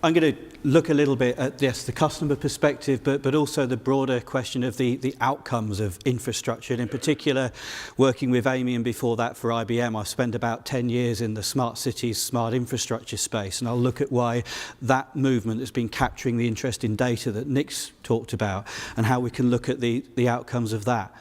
I'm going to look a little bit at, yes, the customer perspective, but also the broader question of the outcomes of infrastructure. And in particular, working with Amey and before that for IBM, I've spent about 10 years in the smart cities, smart infrastructure space. And I'll look at why that movement has been capturing the interest in data that Nick's talked about and how we can look at the outcomes of that.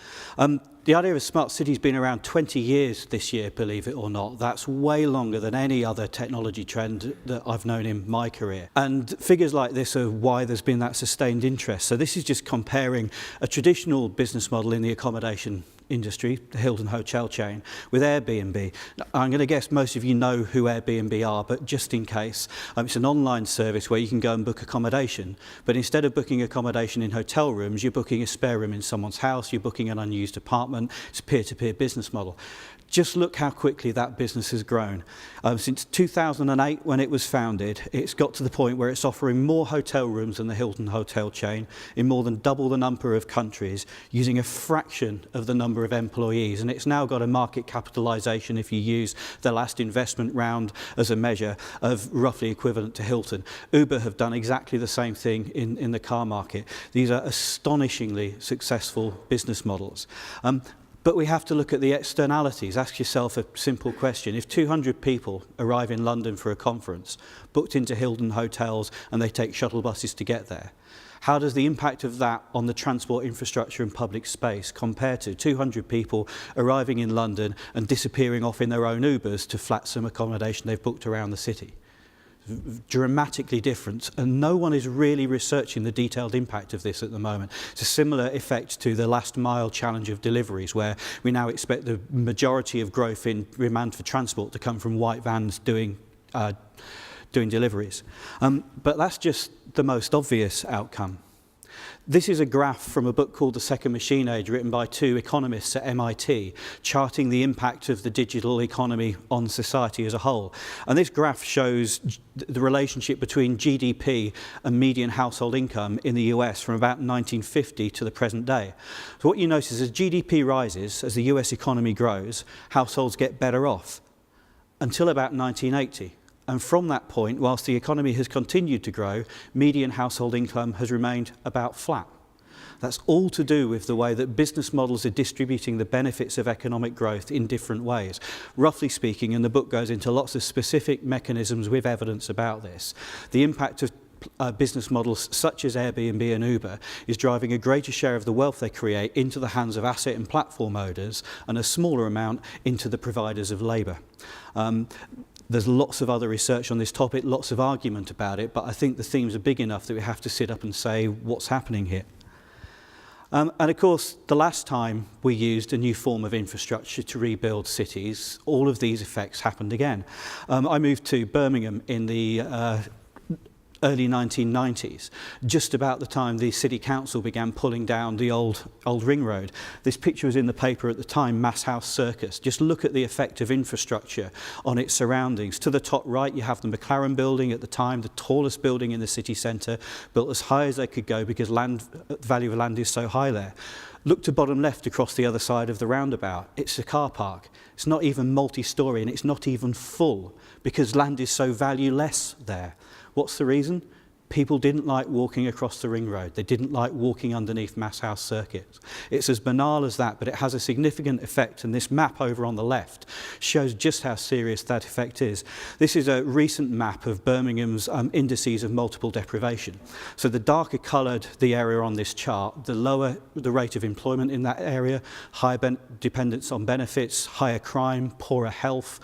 The idea of smart cities has been around 20 years this year, believe it or not. That's way longer than any other technology trend that I've known in my career. And figures like this are why there's been that sustained interest. So this is just comparing a traditional business model in the accommodation industry, the Hilton hotel chain, with Airbnb. I'm going to guess most of you know who Airbnb are, but just in case, it's an online service where you can go and book accommodation. But instead of booking accommodation in hotel rooms, you're booking a spare room in someone's house, you're booking an unused apartment. It's a peer-to-peer business model. Just look how quickly that business has grown. Since 2008, when it was founded, it's got to the point where it's offering more hotel rooms than the Hilton hotel chain in more than double the number of countries, using a fraction of the number of employees. And it's now got a market capitalization, if you use the last investment round as a measure, of roughly equivalent to Hilton. Uber have done exactly the same thing in the car market. These are astonishingly successful business models. But we have to look at the externalities. Ask yourself a simple question. If 200 people arrive in London for a conference, booked into Hilton hotels, and they take shuttle buses to get there, how does the impact of that on the transport infrastructure and public space compare to 200 people arriving in London and disappearing off in their own Ubers to flat some accommodation they've booked around the city? Dramatically different, and no one is really researching the detailed impact of this at the moment. It's a similar effect to the last mile challenge of deliveries, where we now expect the majority of growth in demand for transport to come from white vans doing deliveries. But that's just the most obvious outcome. This is a graph from a book called The Second Machine Age, written by two economists at MIT, charting the impact of the digital economy on society as a whole. And this graph shows the relationship between GDP and median household income in the US from about 1950 to the present day. So what you notice is as GDP rises, as the US economy grows, households get better off until about 1980. And from that point, whilst the economy has continued to grow, median household income has remained about flat. That's all to do with the way that business models are distributing the benefits of economic growth in different ways. Roughly speaking, and the book goes into lots of specific mechanisms with evidence about this, the impact of business models such as Airbnb and Uber is driving a greater share of the wealth they create into the hands of asset and platform owners, and a smaller amount into the providers of labour. There's lots of other research on this topic, lots of argument about it, but I think the themes are big enough that we have to sit up and say what's happening here. And of course, the last time we used a new form of infrastructure to rebuild cities, all of these effects happened again. I moved to Birmingham in the early 1990s, just about the time the city council began pulling down the old ring road. This picture was in the paper at the time, Mass House Circus. Just look at the effect of infrastructure on its surroundings. To the top right, you have the McLaren building, at the time the tallest building in the city centre, built as high as they could go because the value of land is so high there. Look to bottom left across the other side of the roundabout. It's a car park. It's not even multi-storey, and it's not even full because land is so valueless there. What's the reason? People didn't like walking across the ring road. They didn't like walking underneath Mass House Circuit. It's as banal as that, but it has a significant effect, and this map over on the left shows just how serious that effect is. This is a recent map of Birmingham's indices of multiple deprivation. So the darker coloured the area on this chart, the lower the rate of employment in that area, higher dependence on benefits, higher crime, poorer health,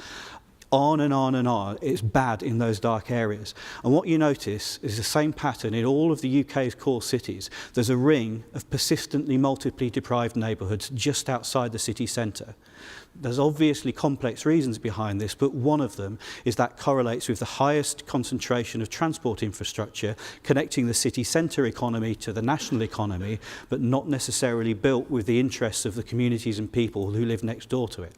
on and on and on. It's bad in those dark areas. And what you notice is the same pattern in all of the UK's core cities. There's a ring of persistently multiply deprived neighbourhoods just outside the city centre. There's obviously complex reasons behind this, but one of them is that correlates with the highest concentration of transport infrastructure connecting the city centre economy to the national economy, but not necessarily built with the interests of the communities and people who live next door to it.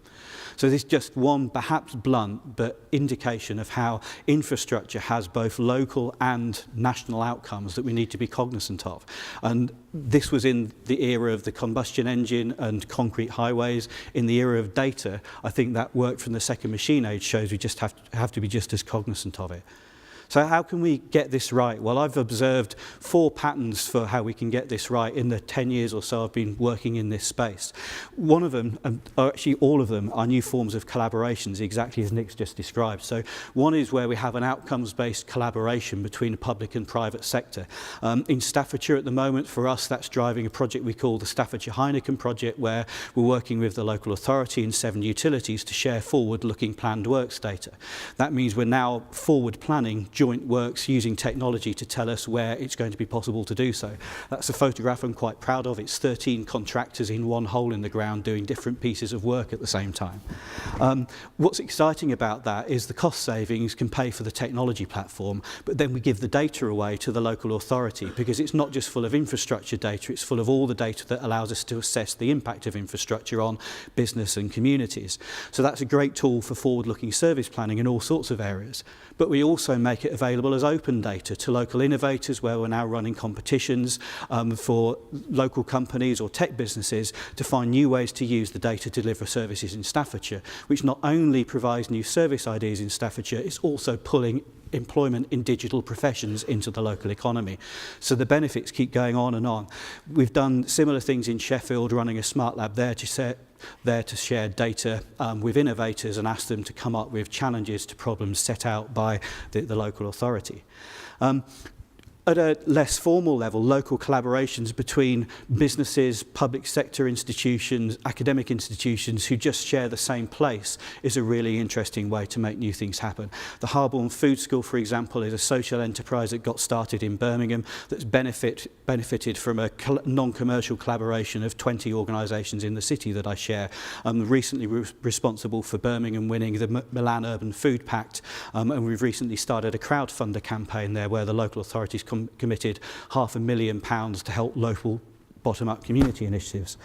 So this is just one, perhaps blunt, but indication of how infrastructure has both local and national outcomes that we need to be cognizant of. And this was in the era of the combustion engine and concrete highways. In the era of data, I think that work from the second machine age shows we just have to be just as cognizant of it. So how can we get this right? Well, I've observed 4 patterns for how we can get this right in the 10 years or so I've been working in this space. One of them, or actually all of them, are new forms of collaborations, exactly as Nick's just described. So one is where we have an outcomes-based collaboration between the public and private sector. In Staffordshire at the moment, for us, that's driving a project we call the Staffordshire Heineken project, where we're working with the local authority and 7 utilities to share forward-looking planned works data. That means we're now forward planning joint works using technology to tell us where it's going to be possible to do so. That's a photograph I'm quite proud of. It's 13 contractors in one hole in the ground doing different pieces of work at the same time. What's exciting about that is the cost savings can pay for the technology platform, but then we give the data away to the local authority, because it's not just full of infrastructure data, it's full of all the data that allows us to assess the impact of infrastructure on business and communities. So that's a great tool for forward-looking service planning in all sorts of areas. But we also make it available as open data to local innovators, where we're now running competitions for local companies or tech businesses to find new ways to use the data to deliver services in Staffordshire, which not only provides new service ideas in Staffordshire, it's also pulling employment in digital professions into the local economy. So the benefits keep going on and on. We've done similar things in Sheffield, running a smart lab there to share data with innovators and ask them to come up with challenges to problems set out by the local authority. At a less formal level, local collaborations between businesses, public sector institutions, academic institutions who just share the same place is a really interesting way to make new things happen. The Harborne Food School, for example, is a social enterprise that got started in Birmingham that's benefited from a non-commercial collaboration of 20 organisations in the city that I share. Recently responsible for Birmingham winning the Milan Urban Food Pact, and we've recently started a crowdfunder campaign there where the local authorities committed £500,000 to help local bottom-up community initiatives.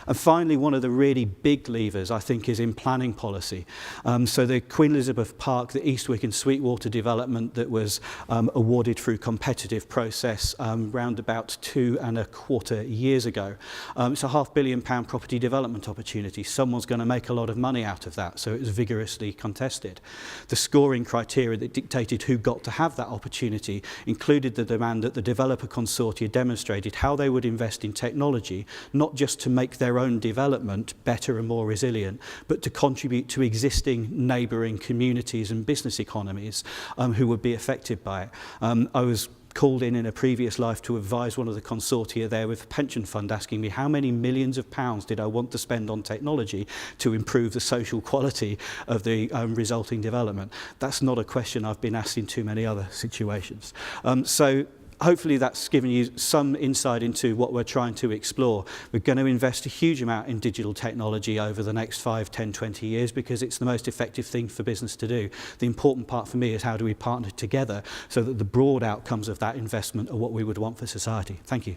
And finally, one of the really big levers, I think, is in planning policy. So the Queen Elizabeth Park, the Eastwick and Sweetwater development that was awarded through competitive process round about 2.25 years ago. It's a £500 million property development opportunity. Someone's going to make a lot of money out of that, so it was vigorously contested. The scoring criteria that dictated who got to have that opportunity included the demand that the developer consortia demonstrated how they would invest in technology, not just to make their own development better and more resilient, but to contribute to existing neighbouring communities and business economies who would be affected by it. I was called in a previous life to advise one of the consortia there with a pension fund, asking me how many millions of pounds did I want to spend on technology to improve the social quality of the resulting development. That's not a question I've been asked in too many other situations. So hopefully that's given you some insight into what we're trying to explore. We're going to invest a huge amount in digital technology over the next 5, 10, 20 years because it's the most effective thing for business to do. The important part for me is how do we partner together so that the broad outcomes of that investment are what we would want for society. Thank you.